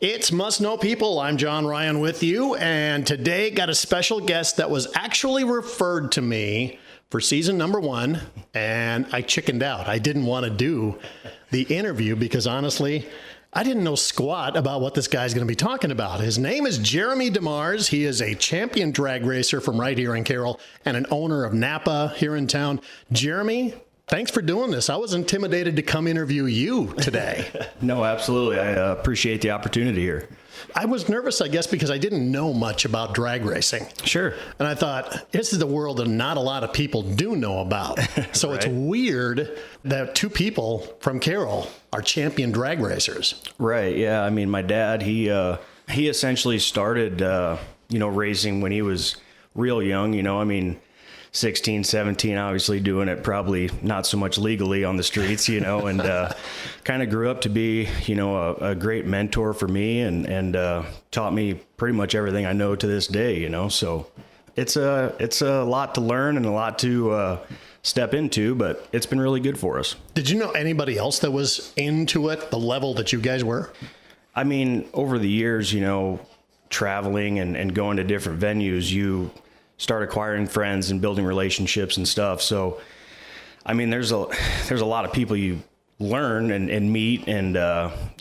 It's Must Know People. I'm John Ryan with you, and today got a special guest that was actually referred to me for season number 1, and I chickened out. I didn't want to do the interview because honestly, I didn't know squat about what this guy's going to be talking about. His name is Jeremy Demers. He is a champion drag racer from right here in Carroll and an owner of Napa here in town. Jeremy, thanks for doing this. I was intimidated to come interview you today. No, absolutely. I appreciate the opportunity here. I was nervous, I guess, because I didn't know much about drag racing. Sure. And I thought, this is the world that not a lot of people do know about. So Right. It's weird that two people from Carroll are champion drag racers. Right. Yeah. I mean, my dad, he essentially started, racing when he was real young, I mean, 16, 17, obviously doing it probably not so much legally on the streets, and kind of grew up to be, a great mentor for me and taught me pretty much everything I know to this day, so it's a lot to learn and a lot to step into, but it's been really good for us. Did you know anybody else that was into it, the level that you guys were? I mean, over the years, traveling and going to different venues, you start acquiring friends and building relationships and stuff. So, I mean, there's a lot of people you learn and meet, and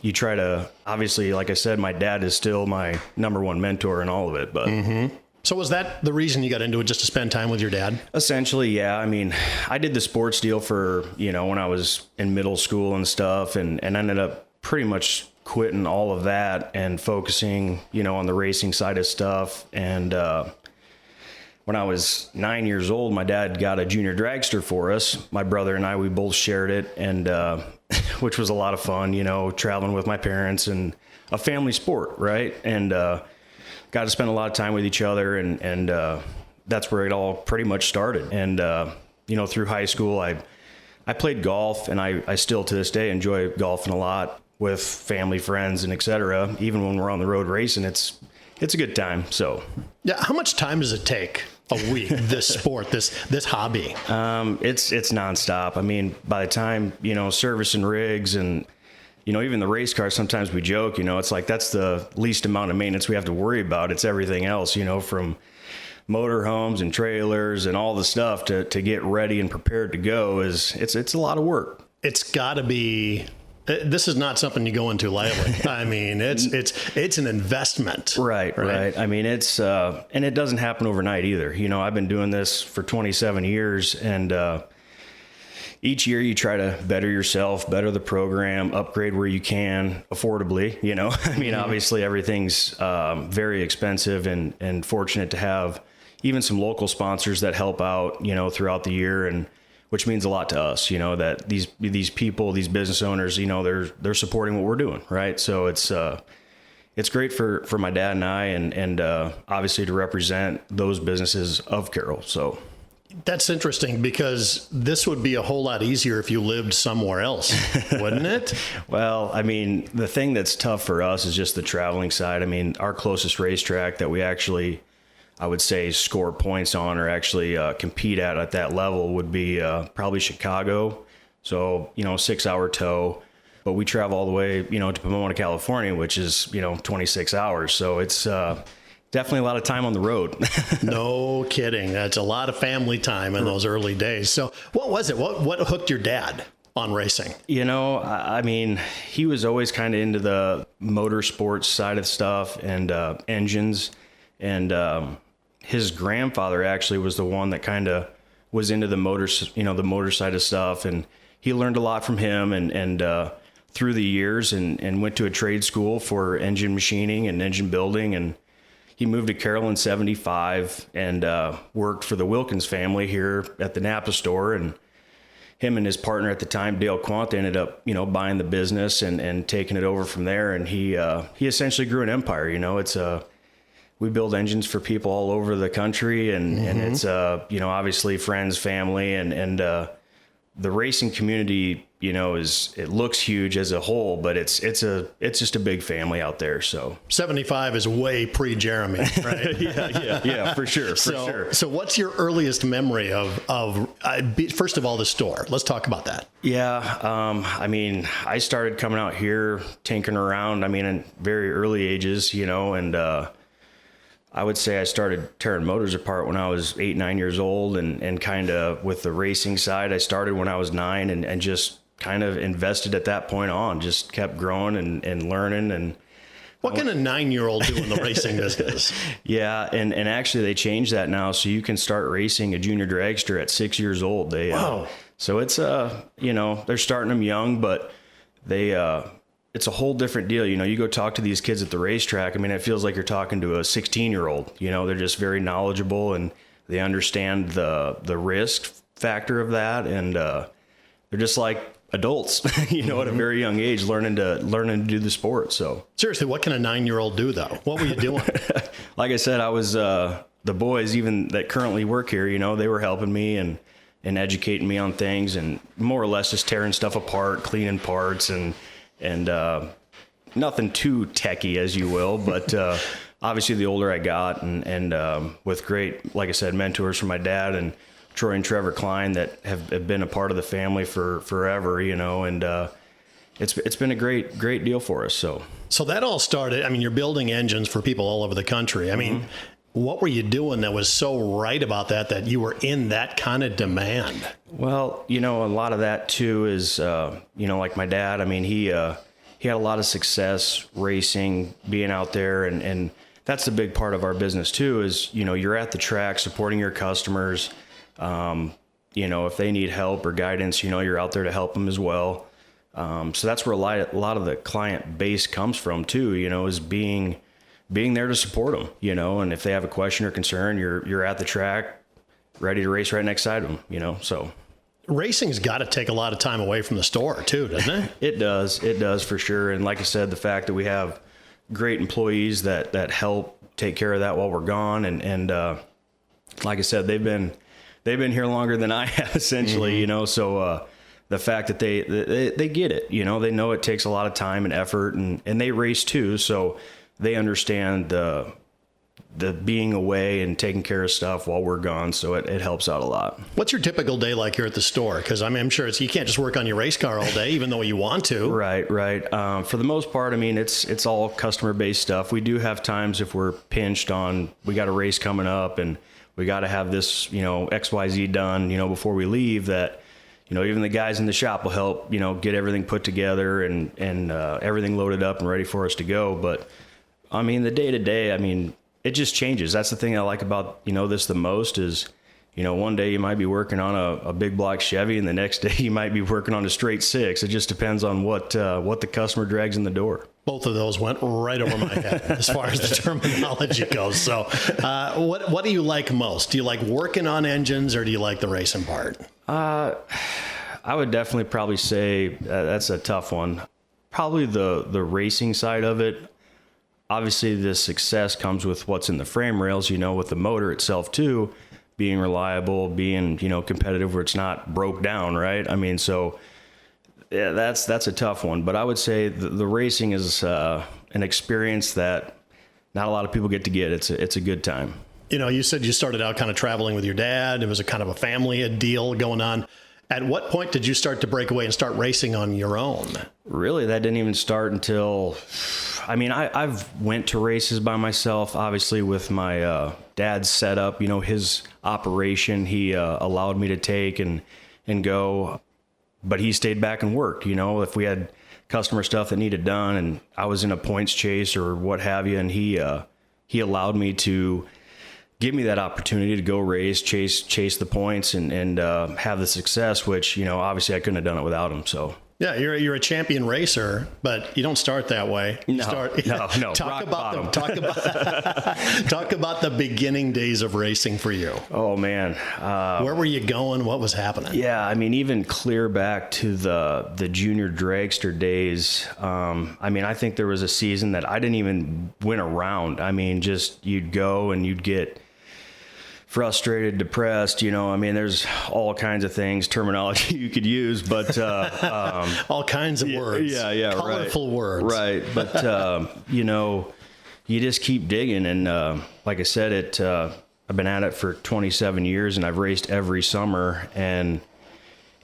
you try to, obviously, like I said, my dad is still my number one mentor in all of it. But So was that the reason you got into it, just to spend time with your dad? essentially, yeah. I mean, I did the sports deal for, when I was in middle school and stuff, and ended up pretty much quitting all of that and focusing, on the racing side of stuff. And when I was 9 years old, my dad got a junior dragster for us. My brother and I, we both shared it, and which was a lot of fun, traveling with my parents and a family sport, right? And got to spend a lot of time with each other, and that's where it all pretty much started. And through high school, I played golf, and I still to this day enjoy golfing a lot with family, friends, and et cetera. Even when we're on the road racing, it's a good time. So Yeah. How much time does it take a week, this sport, this hobby? it's nonstop. I mean, by the time, servicing rigs and, even the race cars, sometimes we joke, it's like that's the least amount of maintenance we have to worry about. It's everything else, from motor homes and trailers and all the stuff to get ready and prepared to go it's a lot of work. It's got to be. This is not something you go into lightly. I mean, it's an investment. Right. I mean, it's and it doesn't happen overnight either. I've been doing this for 27 years, and each year you try to better yourself, better the program, upgrade where you can affordably. I mean, obviously everything's very expensive, and fortunate to have even some local sponsors that help out, throughout the year, and which means a lot to us, that these people, these business owners, they're supporting what we're doing, right? So it's great for my dad and I, and obviously to represent those businesses of Carroll. So That's interesting, because this would be a whole lot easier if you lived somewhere else, wouldn't it? Well, I mean, the thing that's tough for us is just the traveling side. I mean, our closest racetrack that we actually, I would say, score points on or actually compete at that level would be probably Chicago. So, 6-hour tow. But we travel all the way, to Pomona, California, which is, 26 hours. So it's definitely a lot of time on the road. No kidding. That's a lot of family time in those early days. So what was it? What hooked your dad on racing? I mean, he was always kind of into the motorsports side of stuff and engines. And his grandfather actually was the one that kind of was into the motors, the motor side of stuff. And he learned a lot from him and through the years and went to a trade school for engine machining and engine building. And he moved to Carroll in 75 and worked for the Wilkins family here at the Napa store. And him and his partner at the time, Dale Quant, ended up, buying the business and taking it over from there. And he essentially grew an empire. We build engines for people all over the country, and it's, obviously friends, family, and the racing community, it looks huge as a whole, but it's just a big family out there. So 75 is way pre-Jeremy, right? yeah, for sure. So what's your earliest memory of first of all, the store? Let's talk about that. Yeah. I started coming out here, tinkering around, in very early ages, and, I would say I started tearing motors apart when I was 8, 9 years old, and kind of with the racing side, I started when I was 9 and just kind of invested at that point on, just kept growing and learning. And what can a 9-year-old do in the racing business? Yeah. And actually they changed that now. So you can start racing a junior dragster at 6 years old. Wow. So it's, they're starting them young, but it's a whole different deal. You go talk to these kids at the racetrack. It feels like you're talking to a 16-year-old. They're just very knowledgeable and they understand the risk factor of that. And they're just like adults, at a very young age, learning to do the sport. So seriously, what can a 9-year-old do though? What were you doing? Like I said, I was the boys even that currently work here. They were helping me and educating me on things, and more or less just tearing stuff apart, cleaning parts, and nothing too techy, as you will, but obviously the older I got, and with great, like I said, mentors from my dad and Troy and Trevor Klein that have been a part of the family for forever, and it's been a great deal for us. So that all started. You're building engines for people all over the country. What were you doing that was so right about that you were in that kind of demand? Well, a lot of that too is, like my dad, he had a lot of success racing, being out there. And that's the big part of our business too, is, you're at the track supporting your customers. If they need help or guidance, you're out there to help them as well. So that's where a lot of the client base comes from too, is being there to support them, and if they have a question or concern, you're at the track ready to race right next side of them, so. Racing's got to take a lot of time away from the store too, doesn't it? It does for sure. And like I said, the fact that we have great employees that help take care of that while we're gone. And like I said, they've been here longer than I have essentially, so, the fact that they get it, they know it takes a lot of time and effort, and they race too. So they understand the being away and taking care of stuff while we're gone. So it helps out a lot. What's your typical day like here at the store? Because I'm sure you can't just work on your race car all day, even though you want to. Right. For the most part, it's all customer-based stuff. We do have times if we're pinched on, we got a race coming up and we got to have this, XYZ done, before we leave, that, even the guys in the shop will help, get everything put together and everything loaded up and ready for us to go. But the day to day, it just changes. That's the thing I like about, this the most is, one day you might be working on a big block Chevy and the next day you might be working on a straight 6. It just depends on what the customer drags in the door. Both of those went right over my head as far as the terminology goes. So what do you like most? Do you like working on engines or do you like the racing part? I would definitely probably say that's a tough one. Probably the racing side of it. Obviously, the success comes with what's in the frame rails, with the motor itself too, being reliable, being, competitive where it's not broke down, right? So yeah, that's a tough one. But I would say the racing is an experience that not a lot of people get to get. It's a good time. You said you started out kind of traveling with your dad. It was a kind of a family deal going on. At what point did you start to break away and start racing on your own? Really, that didn't even start until, I've went to races by myself, obviously with my dad's setup, his operation, he allowed me to take and go, but he stayed back and worked, if we had customer stuff that needed done and I was in a points chase or what have you, and he allowed me to give me that opportunity to go race, chase the points and have the success, which, obviously I couldn't have done it without him. So yeah, you're a champion racer, but you don't start that way. No. Talk about the beginning days of racing for you. Oh man. Where were you going? What was happening? Yeah. Even clear back to the junior dragster days. I think there was a season that I didn't even win a round. Just you'd go and you'd get frustrated, depressed, I mean, there's all kinds of things, terminology you could use, but all kinds of words. Yeah, colorful right. words. Right. But, you just keep digging. And like I said, I've been at it for 27 years and I've raced every summer, and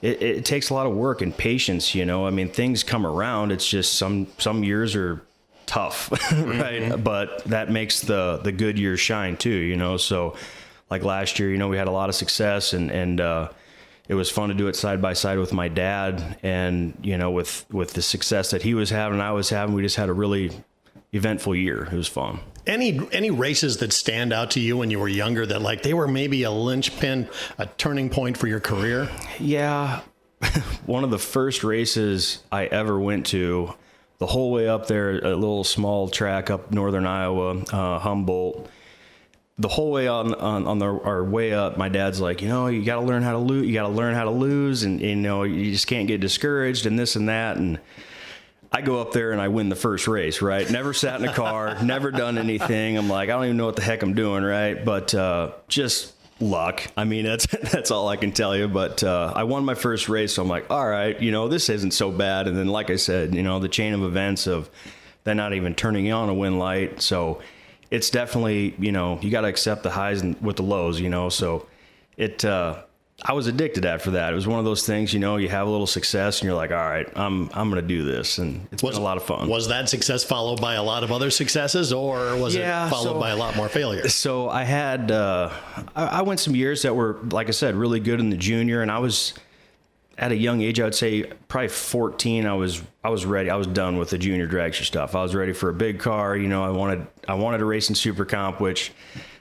it takes a lot of work and patience, I mean, things come around. It's just some years are tough, right? Mm-hmm. But that makes the good years shine too, so like last year, we had a lot of success, and it was fun to do it side by side with my dad. And, with the success that he was having, I was having, we just had a really eventful year. It was fun. Any races that stand out to you when you were younger that like they were maybe a linchpin, a turning point for your career? Yeah. One of the first races I ever went to, the whole way up there, a little small track up northern Iowa, Humboldt. The whole way on our way up, my dad's like, you got to learn how to lose. You got to learn how to lose, and you just can't get discouraged and this and that. And I go up there and I win the first race, right? Never sat in a car, never done anything. I'm like, I don't even know what the heck I'm doing, right? But just luck. I mean, that's all I can tell you. But I won my first race, so I'm like, all right, this isn't so bad. And then, like I said, the chain of events of then not even turning on a win light. So it's definitely, you got to accept the highs with the lows, so I was addicted after that. It was one of those things, you have a little success and you're like, all right, I'm going to do this. And it's been a lot of fun. Was that success followed by a lot of other successes, or was it followed by a lot more failures? So I had, I went some years that were, like I said, really good in the junior, and I was at a young age, I would say probably 14. I was ready. I was done with the junior dragster stuff. I was ready for a big car. I wanted to race in Super Comp, which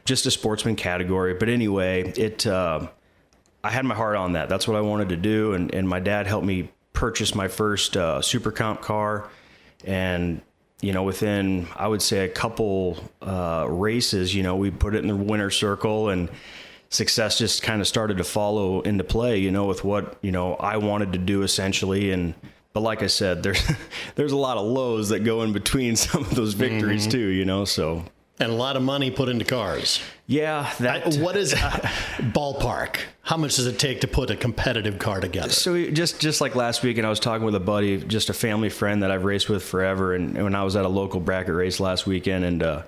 just a sportsman category. But anyway, I had my heart on that. That's what I wanted to do. And my dad helped me purchase my first Super Comp car. And, within, I would say, a couple races, we put it in the winner's circle, and success just kind of started to follow into play, with what, I wanted to do essentially. But like I said, there's a lot of lows that go in between some of those victories too, so. And a lot of money put into cars. Yeah. What is ballpark? How much does it take to put a competitive car together? So just like last week, and I was talking with a buddy, just a family friend that I've raced with forever. And when I was at a local bracket race last weekend, and I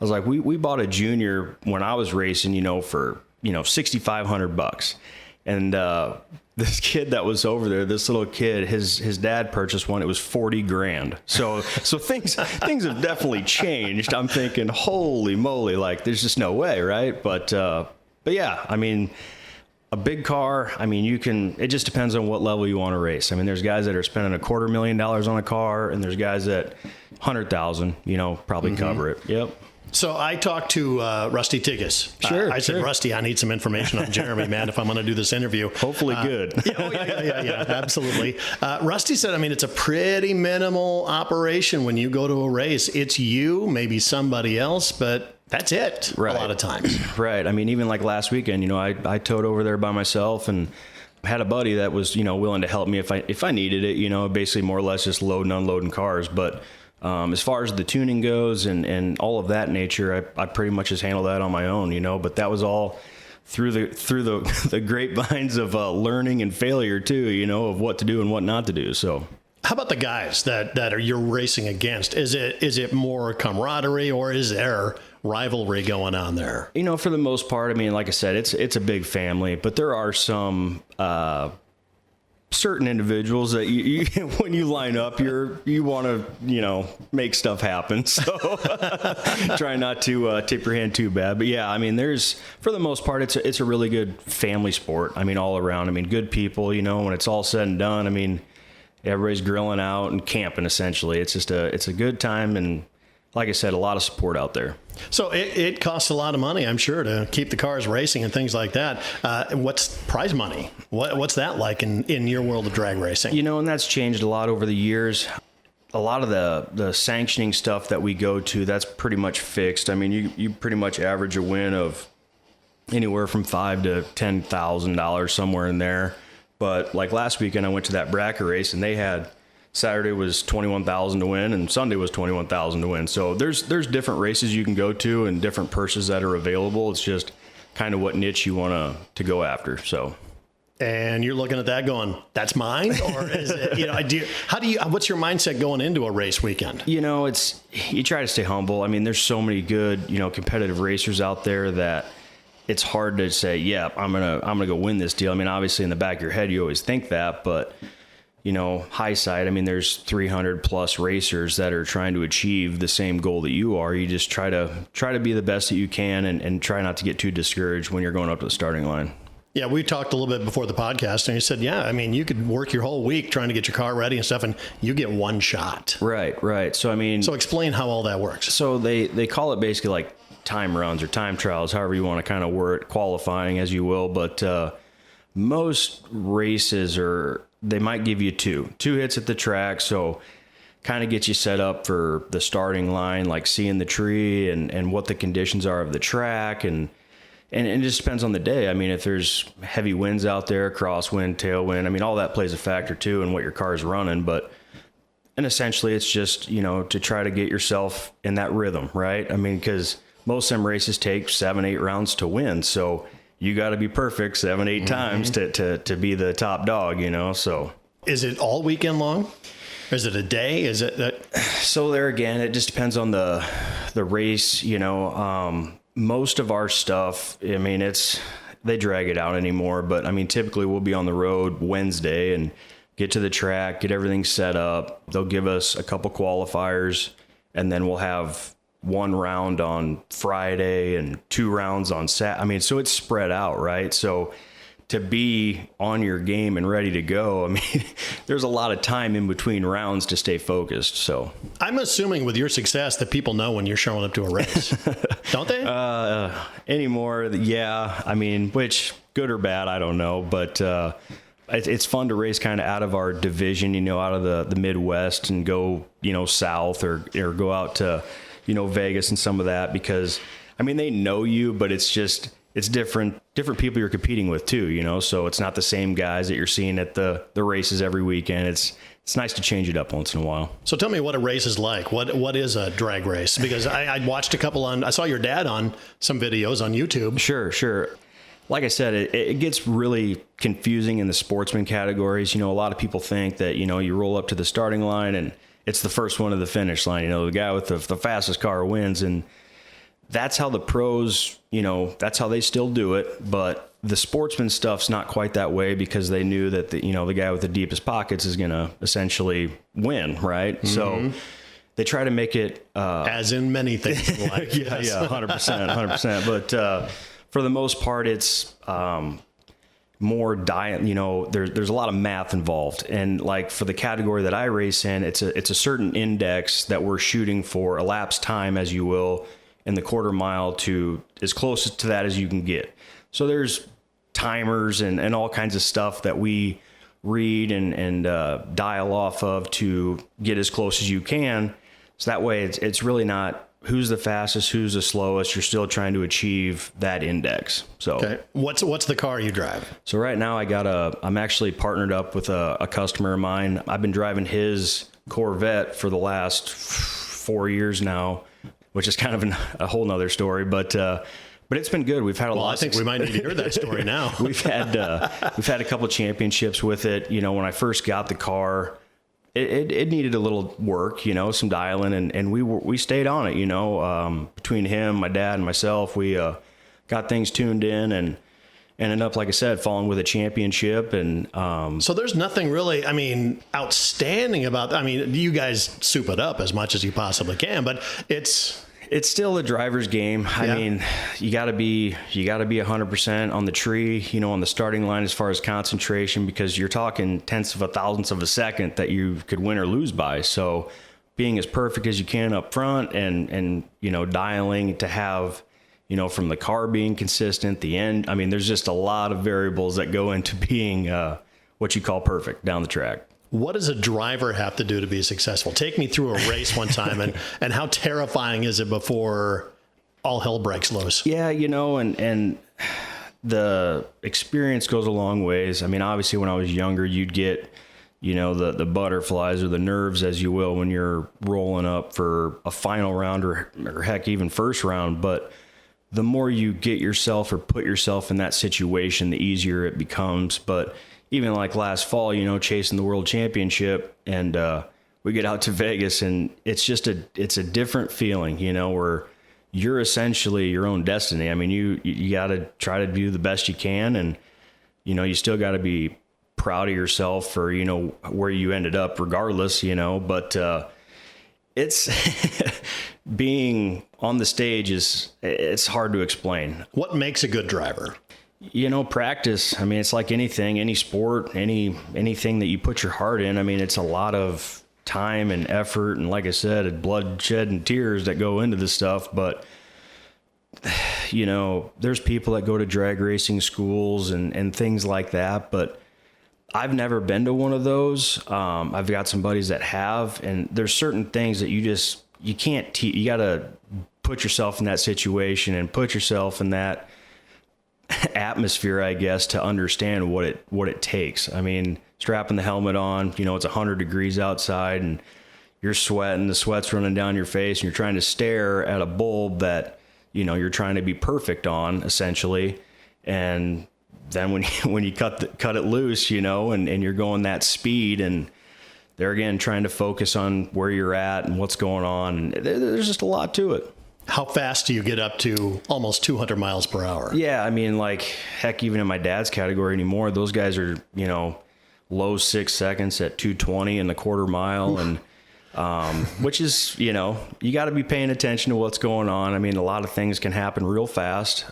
was like, we bought a junior when I was racing, for, $6,500. And this kid that was over there, this little kid, his dad purchased one. It was $40,000. So things have definitely changed. I'm thinking, holy moly, like there's just no way, right? But yeah, I mean, a big car, I mean, it just depends on what level you want to race. I mean, there's guys that are spending $250,000 on a car, and there's guys that 100,000, probably cover it. Yep. So I talked to Rusty Tigas. Sure. I said, Rusty, I need some information on Jeremy, man, if I'm going to do this interview. Hopefully good. Yeah, absolutely. Rusty said, it's a pretty minimal operation when you go to a race. It's you, maybe somebody else, but that's it. Right. A lot of times. Right. I mean, even like last weekend, I towed over there by myself and had a buddy that was, willing to help me if I needed it, basically more or less just loading, unloading cars. But as far as the tuning goes and all of that nature, I pretty much just handle that on my own, but that was all through the grapevines of learning and failure too, of what to do and what not to do. So how about the guys that you're racing against? Is it more camaraderie, or is there rivalry going on there? For the most part, I mean, like I said, it's a big family, but there are some certain individuals that you when you line up, you want to make stuff happen. So try not to tip your hand too bad. But yeah, I mean, for the most part, it's a really good family sport. I mean, all around. I mean, good people. When it's all said and done, I mean, everybody's grilling out and camping. Essentially, it's a good time, and like I said, a lot of support out there. So it costs a lot of money, I'm sure, to keep the cars racing and things like that. What's prize money? What's that like in your world of drag racing? And that's changed a lot over the years. A lot of the sanctioning stuff that we go to, that's pretty much fixed. I mean, you pretty much average a win of anywhere from $5,000 to $10,000, somewhere in there. But like last weekend, I went to that bracket race, and they had Saturday was $21,000 to win, and Sunday was $21,000 to win. So there's different races you can go to and different purses that are available. It's just kind of what niche you want to go after. So. And you're looking at that going, that's mine? Or is it, what's your mindset going into a race weekend? You try to stay humble. I mean, there's so many good, competitive racers out there that it's hard to say, yeah, I'm going to go win this deal. I mean, obviously in the back of your head, you always think that, but hindsight, I mean, there's 300 plus racers that are trying to achieve the same goal that you are. You just try to be the best that you can and try not to get too discouraged when you're going up to the starting line. Yeah, we talked a little bit before the podcast, and you said, yeah, I mean, you could work your whole week trying to get your car ready and stuff, and you get one shot. Right. So, I mean... So explain how all that works. So they call it basically like time runs or time trials, however you want to kind of word it, qualifying as you will, but most races they might give you two hits at the track, so kind of get you set up for the starting line, like seeing the tree and what the conditions are of the track, and it just depends on the day. I mean, if there's heavy winds out there, crosswind, tailwind, I mean, all that plays a factor too in what your car is running. And essentially it's just, to try to get yourself in that rhythm, right? I mean, because most of them races take 7-8 rounds to win. So you got to be perfect 7-8 times to be the top dog, so. Is it all weekend long? Is it a day? Is it that? So there again, it just depends on the race, most of our stuff, I mean, they drag it out anymore, but I mean, typically we'll be on the road Wednesday and get to the track, get everything set up. They'll give us a couple qualifiers, and then we'll have one round on Friday and 2 rounds on Saturday. I mean, so it's spread out, right? So to be on your game and ready to go, I mean, there's a lot of time in between rounds to stay focused. So I'm assuming with your success that people know when you're showing up to a race, don't they? Anymore, yeah. I mean, which good or bad, I don't know, but it's fun to race kind of out of our division, out of the Midwest and go, south or go out to, Vegas and some of that, because I mean, they know you, but it's different people you're competing with too, so it's not the same guys that you're seeing at the races every weekend. It's nice to change it up once in a while. So tell me what a race is like. What is a drag race? Because I watched a couple I saw your dad on some videos on YouTube. Sure. Like I said, it gets really confusing in the sportsman categories. A lot of people think that, you roll up to the starting line and it's the first one to the finish line. The guy with the fastest car wins. And that's how the pros, that's how they still do it. But the sportsman stuff's not quite that way, because they knew that the guy with the deepest pockets is going to essentially win, right? Mm-hmm. So they try to make it as in many things in life. Yeah, 100%. But for the most part, it's more diet. There's a lot of math involved, and like for the category that I race in, it's a certain index that we're shooting for, elapsed time, as you will, in the quarter mile, to as close to that as you can get. So there's timers and all kinds of stuff that we read and dial off of to get as close as you can. So that way it's really not who's the fastest, who's the slowest. You're still trying to achieve that index. So okay. What's the car you drive? So right now I'm actually partnered up with a customer of mine. I've been driving his Corvette for the last 4 years now, which is kind of a whole nother story, but it's been good. We've had a lot. I think we might need to hear that story now. We've had a couple of championships with it. When I first got the car, it needed a little work, some dialing, and we stayed on it. Between him, my dad, and myself, we got things tuned in and ended up, like I said, falling with a championship. And so there's nothing really, outstanding about. You guys soup it up as much as you possibly can, but it's still a driver's game. Yeah. I mean, you got to be 100% on the tree, on the starting line as far as concentration, because you're talking tenths of a thousandth of a second that you could win or lose by. So being as perfect as you can up front and dialing to have, from the car being consistent, the end. There's just a lot of variables that go into being what you call perfect down the track. What does a driver have to do to be successful? Take me through a race one time, and how terrifying is it before all hell breaks loose? Yeah, and the experience goes a long ways. Obviously when I was younger, you'd get, the butterflies or the nerves, as you will, when you're rolling up for a final round or heck, even first round. But the more you get yourself or put yourself in that situation, the easier it becomes. But even like last fall, chasing the world championship, and we get out to Vegas, and it's a different feeling, where you're essentially your own destiny. I mean, you got to try to do the best you can, and you still got to be proud of yourself for where you ended up, regardless. But it's being on the stage it's hard to explain. What makes a good driver? Practice. I mean, it's like anything, any sport, anything that you put your heart in. I mean, it's a lot of time and effort, and like I said, bloodshed and tears that go into this stuff. But there's people that go to drag racing schools and things like that, but I've never been to one of those. I've got some buddies that have, and there's certain things that you can't teach. You got to put yourself in that situation and put yourself in that atmosphere, I guess, to understand what it takes. I mean, strapping the helmet on, it's 100 degrees outside and you're sweating, the sweat's running down your face, and you're trying to stare at a bulb that, you're trying to be perfect on, essentially. And then when you cut it loose, and you're going that speed, and they're again trying to focus on where you're at and what's going on, and there's just a lot to it. How fast do you get up to almost 200 miles per hour? Yeah, I mean, like, heck, even in my dad's category anymore, those guys are, low 6 seconds at 220 in the quarter mile. Oof. And which is, you got to be paying attention to what's going on. I mean, a lot of things can happen real fast.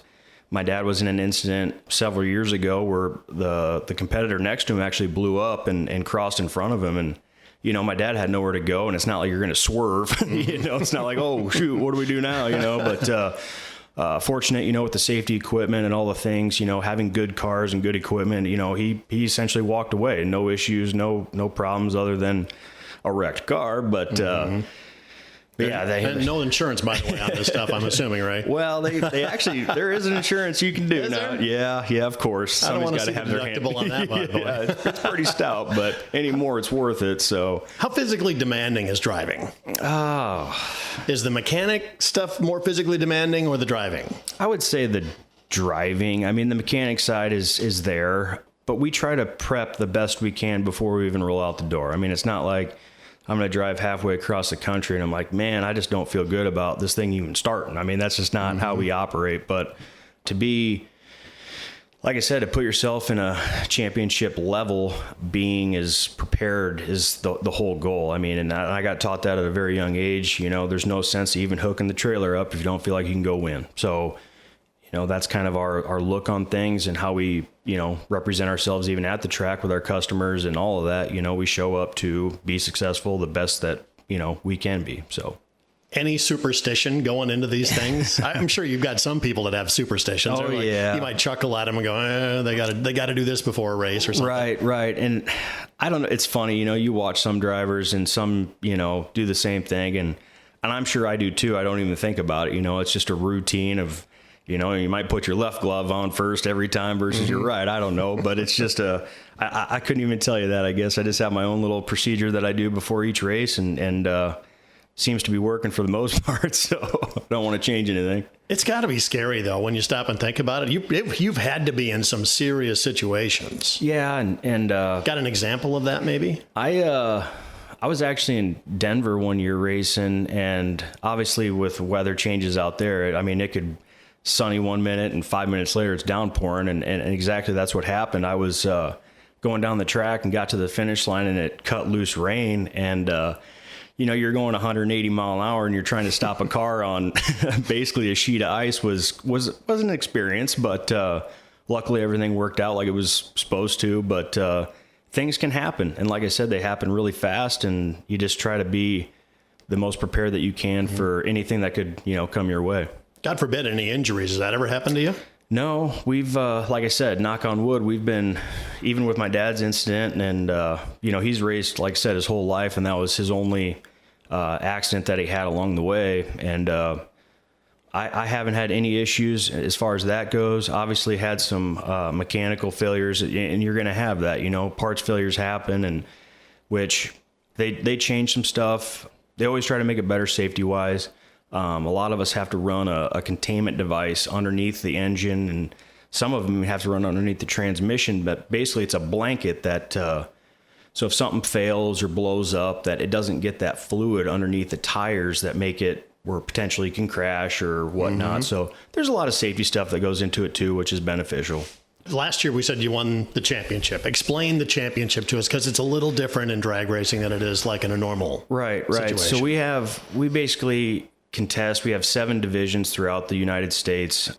My dad was in an incident several years ago where the competitor next to him actually blew up and crossed in front of him. And, my dad had nowhere to go, and it's not like you're going to swerve. It's not like, oh, shoot, what do we do now? But fortunate, with the safety equipment and all the things, having good cars and good equipment, he essentially walked away. No issues, no problems other than a wrecked car. But yeah, and no insurance, by the way, on this stuff, I'm assuming, right? Well, they actually, there is an insurance you can do now. Yeah, of course. I don't want to see the deductible on that, by the way. Yeah, it's pretty stout, but anymore it's worth it. So, how physically demanding is driving? Oh, is the mechanic stuff more physically demanding, or the driving? I would say the driving. I mean, the mechanic side is there, but we try to prep the best we can before we even roll out the door. I mean, it's not like I'm going to drive halfway across the country and I'm like, man, I just don't feel good about this thing even starting. I mean, that's just not how we operate. But to be, like I said, to put yourself in a championship level, being as prepared is the whole goal. I mean, and I got taught that at a very young age. There's no sense even hooking the trailer up if you don't feel like you can go win. So, that's kind of our look on things and how we, represent ourselves even at the track with our customers and all of that. We show up to be successful the best that, we can be. So, any superstition going into these things? I'm sure you've got some people that have superstitions. Oh, yeah. You might chuckle at them and go, they got to do this before a race or something. Right. And I don't know. It's funny, you watch some drivers and some, do the same thing. And I'm sure I do too. I don't even think about it. It's just a routine of, you might put your left glove on first every time versus your right. I don't know, but it's just I couldn't even tell you that. I guess I just have my own little procedure that I do before each race, and seems to be working for the most part. So I don't want to change anything. It's got to be scary though when you stop and think about it. You've had to be in some serious situations. Yeah, and got an example of that maybe? I was actually in Denver one year racing, and obviously with weather changes out there, I mean, it could sunny 1 minute and 5 minutes later it's downpouring, and exactly that's what happened. I was going down the track and got to the finish line, and it cut loose rain, and you're going 180 mile an hour and you're trying to stop a car on basically a sheet of ice was an experience, but luckily everything worked out like it was supposed to. But things can happen, and like I said, they happen really fast, and you just try to be the most prepared that you can for anything that could come your way. God forbid any injuries. Has that ever happened to you? No, we've, like I said, knock on wood, we've been, even with my dad's incident, and, he's raced, like I said, his whole life, and that was his only accident that he had along the way. And I haven't had any issues as far as that goes. Obviously had some mechanical failures, and you're going to have that, parts failures happen, and which they change some stuff. They always try to make it better safety-wise. A lot of us have to run a containment device underneath the engine, and some of them have to run underneath the transmission, but basically it's a blanket that, so if something fails or blows up, that it doesn't get that fluid underneath the tires that make it where potentially you can crash or whatnot. So there's a lot of safety stuff that goes into it too, which is beneficial. Last year we said you won the championship. Explain the championship to us, because it's a little different in drag racing than it is like in a normal Right. So we basically contest. We have 7 divisions throughout the United States.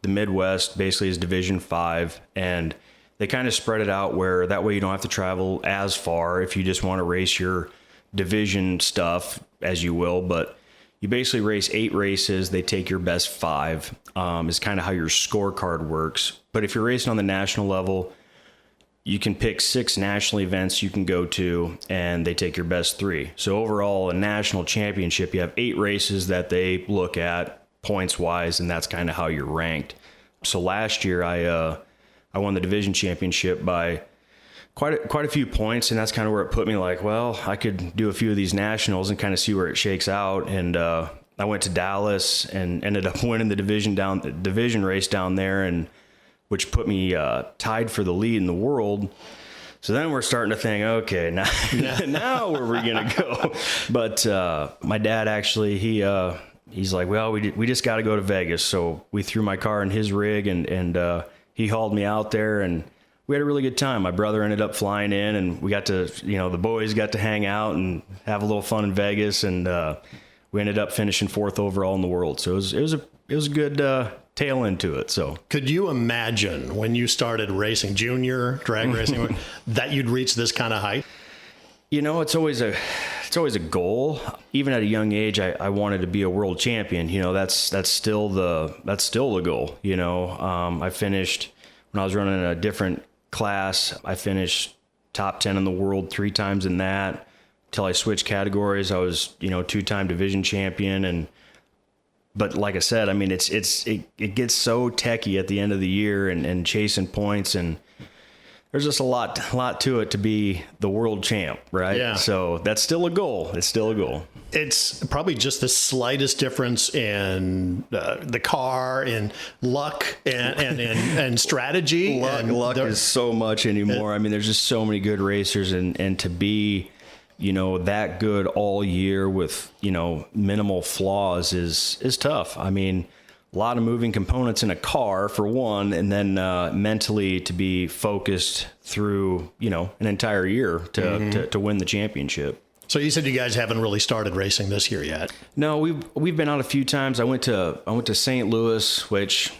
The Midwest basically is Division 5, and they kind of spread it out where that way you don't have to travel as far if you just want to race your division stuff, as you will. But you basically race 8 races. They take your best 5, is kind of how your scorecard works. But if you're racing on the national level, you can pick 6 national events you can go to, and they take your best 3. So overall, a national championship, you have 8 races that they look at points wise, and that's kind of how you're ranked. So last year I won the division championship by quite a few points, and that's kind of where it put me like, well, I could do a few of these nationals and kind of see where it shakes out. And I went to Dallas and ended up winning the division race down there, and which put me tied for the lead in the world. So then we're starting to think, okay, now where are we gonna go? But my dad actually, he's like, well, we just got to go to Vegas. So we threw my car in his rig, and he hauled me out there, and we had a really good time. My brother ended up flying in, and we got to, the boys got to hang out and have a little fun in Vegas, and we ended up finishing 4th overall in the world. So it was a good tail end to it. So could you imagine when you started racing junior drag racing that you'd reach this kind of height? It's always a goal. Even at a young age, I wanted to be a world champion. That's still the goal. I finished when I was running a different class. I finished top 10 in the world 3 times in that. Until I switched categories, I was 2-time division champion. But like I said, I mean, it gets so techie at the end of the year and chasing points, and there's just a lot to it to be the world champ, right? Yeah. So that's still a goal. It's still a goal. It's probably just the slightest difference in the car, in luck, and strategy. Luck is so much anymore. I mean, there's just so many good racers, and to be, that good all year with, minimal flaws is tough. I mean, a lot of moving components in a car for one, and then mentally to be focused through, an entire year to win the championship. So you said you guys haven't really started racing this year yet. No, we've been out a few times. I went to St. Louis, which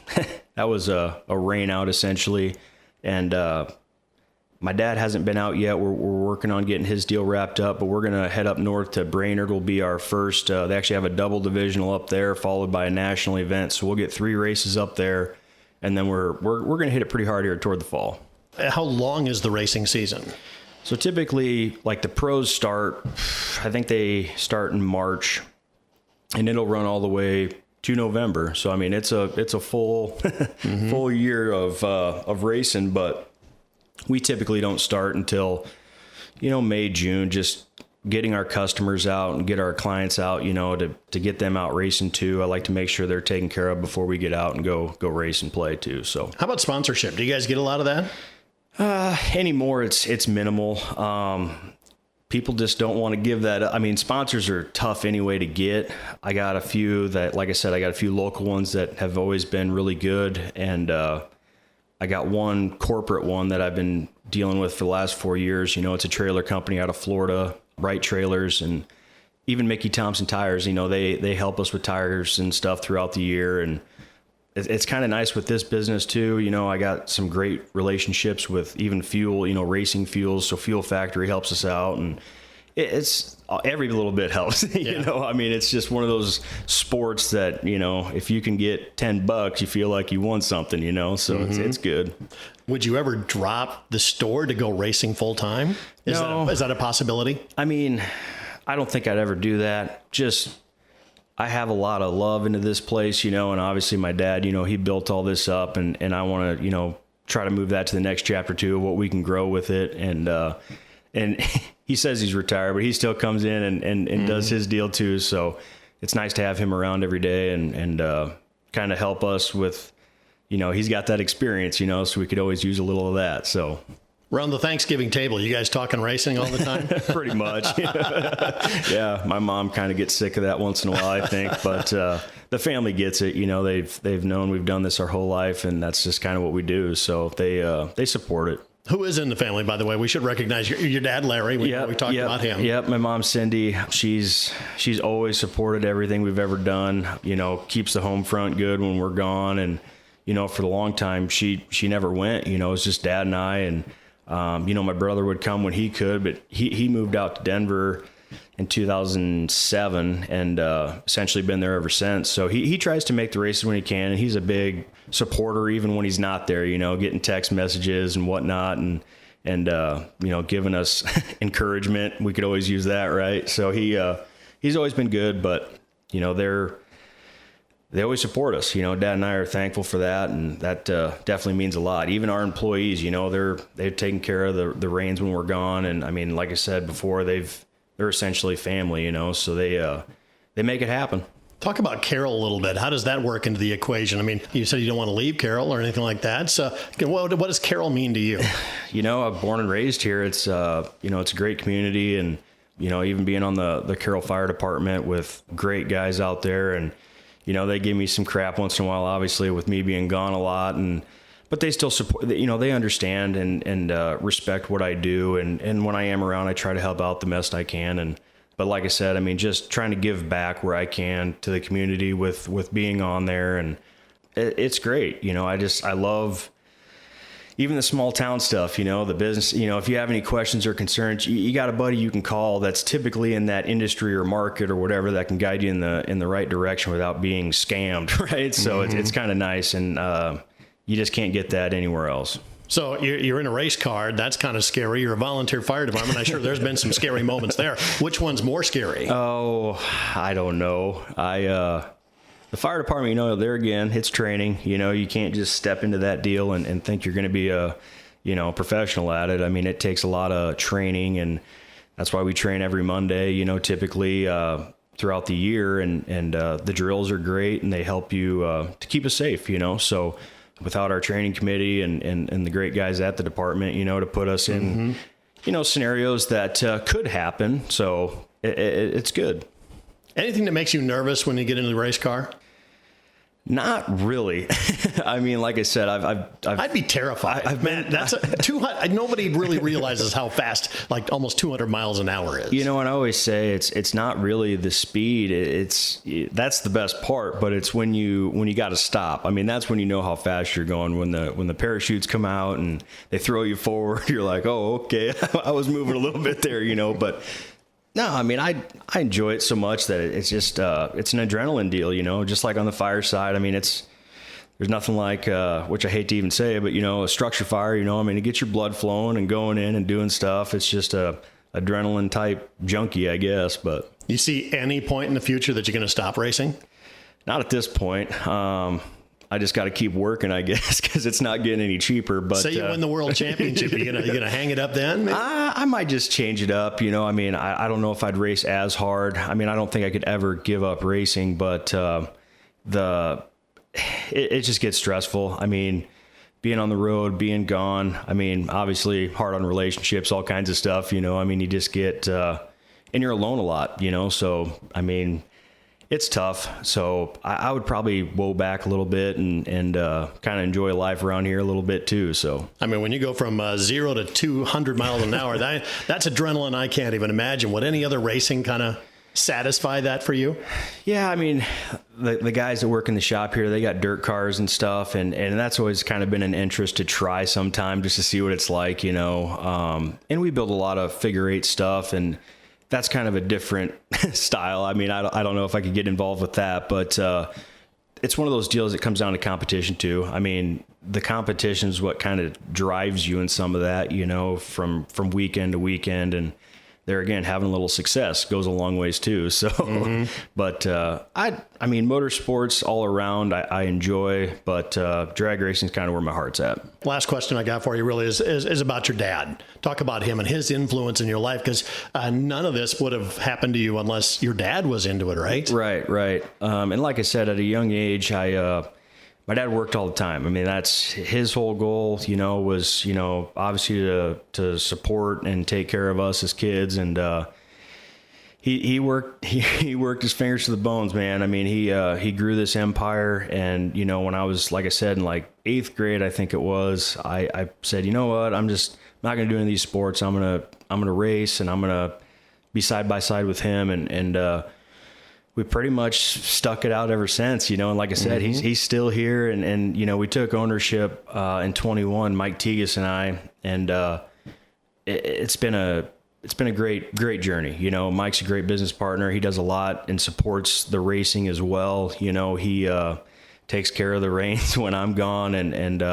that was a rain out essentially, and my dad hasn't been out yet. We're working on getting his deal wrapped up, but we're going to head up north to Brainerd. Will be our first. They actually have a double divisional up there, followed by a national event. So we'll get 3 races up there, and then we're going to hit it pretty hard here toward the fall. How long is the racing season? So typically, like the pros start, I think they start in March, and it'll run all the way to November. So I mean, it's a full full year of racing, but we typically don't start until, May, June, just getting our customers out and get our clients out, to get them out racing too. I like to make sure they're taken care of before we get out and go race and play too. So how about sponsorship? Do you guys get a lot of that? Anymore, it's minimal. People just don't want to give that up. I mean, sponsors are tough anyway to get. I got a few that, like I said, I got a few local ones that have always been really good. And, I got one corporate one that I've been dealing with for the last 4 years. It's a trailer company out of Florida, Bright Trailers, and even Mickey Thompson Tires. They help us with tires and stuff throughout the year. And it's kind of nice with this business too. I got some great relationships with even fuel, racing fuels. So Fuel Factory helps us out, and it's every little bit helps. I mean, it's just one of those sports that, if you can get $10, you feel like you won something, so it's good. Would you ever drop the store to go racing full time? No. Is that a possibility? I mean, I don't think I'd ever do that. Just, I have a lot of love into this place, and obviously my dad, he built all this up, and I want to, try to move that to the next chapter too, of what we can grow with it. And he says he's retired, but he still comes in and does his deal too. So it's nice to have him around every day and kind of help us with, he's got that experience, so we could always use a little of that. So around the Thanksgiving table, you guys talking racing all the time? Pretty much. Yeah. My mom kind of gets sick of that once in a while, I think, but the family gets it. They've known we've done this our whole life, and that's just kind of what we do. So they support it. Who is in the family, by the way? We should recognize your dad, Larry. We talked about him. Yep. My mom, Cindy, she's always supported everything we've ever done, keeps the home front good when we're gone. And, for the long time, she never went, it was just Dad and I. And, my brother would come when he could, but he moved out to Denver in 2007 and essentially been there ever since. So he tries to make the races when he can, and he's a big supporter even when he's not there, getting text messages and whatnot and giving us encouragement. We could always use that, right? So he's always been good, but they always support us. Dad and I are thankful for that, and that definitely means a lot. Even our employees, they've taken care of the reins when we're gone, and I mean, like I said before, they're essentially family, so they make it happen. Talk about Carol a little bit. How does that work into the equation? I mean, you said you don't want to leave Carol or anything like that. So what does Carol mean to you? I'm born and raised here. It's, it's a great community, and, even being on the Carroll Fire Department with great guys out there, and, they give me some crap once in a while, obviously, with me being gone a lot, but they still support, they understand and respect what I do. And when I am around, I try to help out the best I can. But like I said, I mean, just trying to give back where I can to the community with being on there. And it's great. I love even the small town stuff, the business, if you have any questions or concerns, you got a buddy you can call that's typically in that industry or market or whatever that can guide you in the right direction without being scammed. Right. So it's kind of nice. And, you just can't get that anywhere else. So you're in a race car. That's kind of scary. You're a volunteer fire department. I'm sure there's been some scary moments there. Which one's more scary? Oh, I don't know. The fire department, there again, it's training. You can't just step into that deal and think you're going to be a, professional at it. I mean, it takes a lot of training, and that's why we train every Monday, typically throughout the year. And the drills are great, and they help you to keep us safe, So without our training committee and the great guys at the department, to put us in, scenarios that could happen. So it's good. Anything that makes you nervous when you get into the race car? Not really. I mean, like I said, I'd be terrified. That's 200. Nobody really realizes how fast, like almost 200 miles an hour is. And I always say it's not really the speed. That's the best part, but it's when you got to stop. I mean, that's when you know how fast you're going. When the parachutes come out and they throw you forward, you're like, oh, okay, I was moving a little bit there, but. No, I mean, I enjoy it so much that it's just, it's an adrenaline deal, just like on the fire side. I mean, there's nothing like, which I hate to even say, but, a structure fire, it gets your blood flowing and going in and doing stuff. It's just a adrenaline type junkie, I guess. But you see any point in the future that you're going to stop racing? Not at this point. I just got to keep working, I guess, because it's not getting any cheaper. But say you win the world championship, you gonna hang it up then? I might just change it up. I don't know if I'd race as hard. I mean, I don't think I could ever give up racing, but it just gets stressful. I mean, being on the road, being gone. I mean, obviously hard on relationships, all kinds of stuff. I mean, you just get and you're alone a lot. So I mean. It's tough. So I would probably woe back a little bit and kind of enjoy life around here a little bit too. So, I mean, when you go from 0 to 200 miles an hour, that's adrenaline I can't even imagine. Would any other racing kind of satisfy that for you? Yeah. I mean, the guys that work in the shop here, they got dirt cars and stuff. And that's always kind of been an interest to try sometime just to see what it's like, and we build a lot of figure eight stuff, and that's kind of a different style. I mean, I don't know if I could get involved with that, but it's one of those deals that comes down to competition too. I mean, the competition is what kind of drives you in some of that, from weekend to weekend. And there again, having a little success goes a long ways too. So, but I mean, motorsports all around, I enjoy, but drag racing is kind of where my heart's at. Last question I got for you really is about your dad. Talk about him and his influence in your life, because none of this would have happened to you unless your dad was into it, right? Right. And like I said, at a young age, my dad worked all the time. I mean, that's his whole goal, was, obviously to support and take care of us as kids. And, he worked his fingers to the bones, man. I mean, he grew this empire. And, when I was, like I said, in like 8th grade, I think it was, I said, you know what, I'm just not going to do any of these sports. I'm going to race, and I'm going to be side by side with him. And we pretty much stuck it out ever since, and like I said, he's still here. And, we took ownership, in 21, Mike Tegas and I, and, it's been a great journey. Mike's a great business partner. He does a lot and supports the racing as well. He, takes care of the reins when I'm gone, and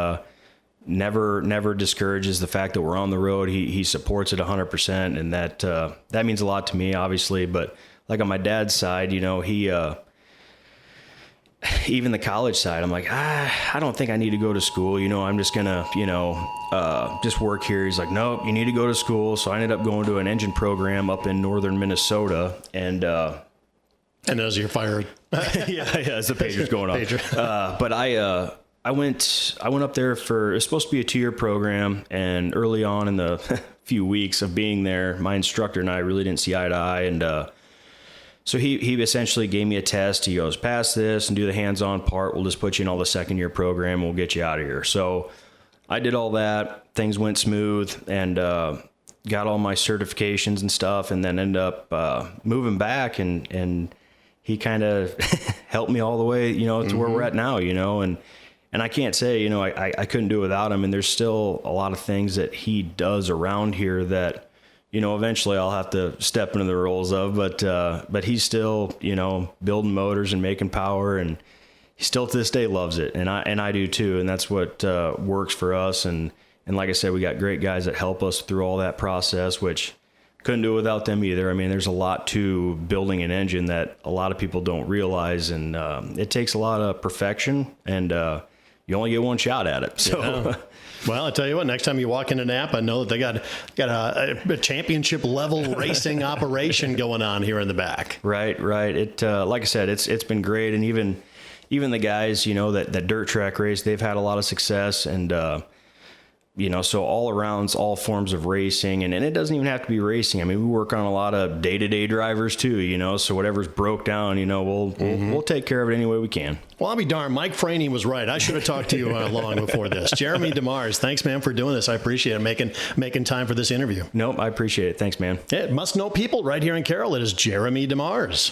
never discourages the fact that we're on the road. He supports it 100%. And that means a lot to me, obviously, but like on my dad's side, he, even the college side, I'm like, I don't think I need to go to school. I'm just gonna, just work here. He's like, no, you need to go to school. So I ended up going to an engine program up in northern Minnesota, and as you're fired, yeah, as the pager's going off. But I went up there it was supposed to be a 2-year program, and early on in the few weeks of being there, my instructor and I really didn't see eye to eye, and so he essentially gave me a test. He goes, pass this and do the hands-on part. We'll just put you in all the 2nd-year program, and we'll get you out of here. So I did all that. Things went smooth, and got all my certifications and stuff, and then ended up moving back, and he kind of helped me all the way, to where we're at now, and I can't say, I couldn't do it without him. And there's still a lot of things that he does around here that, eventually I'll have to step into the roles of, but he's still, building motors and making power, and he still to this day loves it. And I do too. And that's what, works for us. And like I said, we got great guys that help us through all that process, which couldn't do it without them either. I mean, there's a lot to building an engine that a lot of people don't realize. And, it takes a lot of perfection, and, you only get one shot at it. So, yeah. Well, I tell you what, next time you walk into Napa, know that they got a championship level racing operation going on here in the back. Right. It, like I said, it's been great. And even the guys, that dirt track race, they've had a lot of success, and, so all around, all forms of racing, and it doesn't even have to be racing. I mean, we work on a lot of day-to-day drivers too, so whatever's broke down, we'll take care of it any way we can. Well, I'll be darned. Mike Franey was right. I should have talked to you long before this. Jeremy Demers, thanks, man, for doing this. I appreciate it, making time for this interview. Nope, I appreciate it. Thanks, man. It must know people right here in Carroll. It is Jeremy Demers.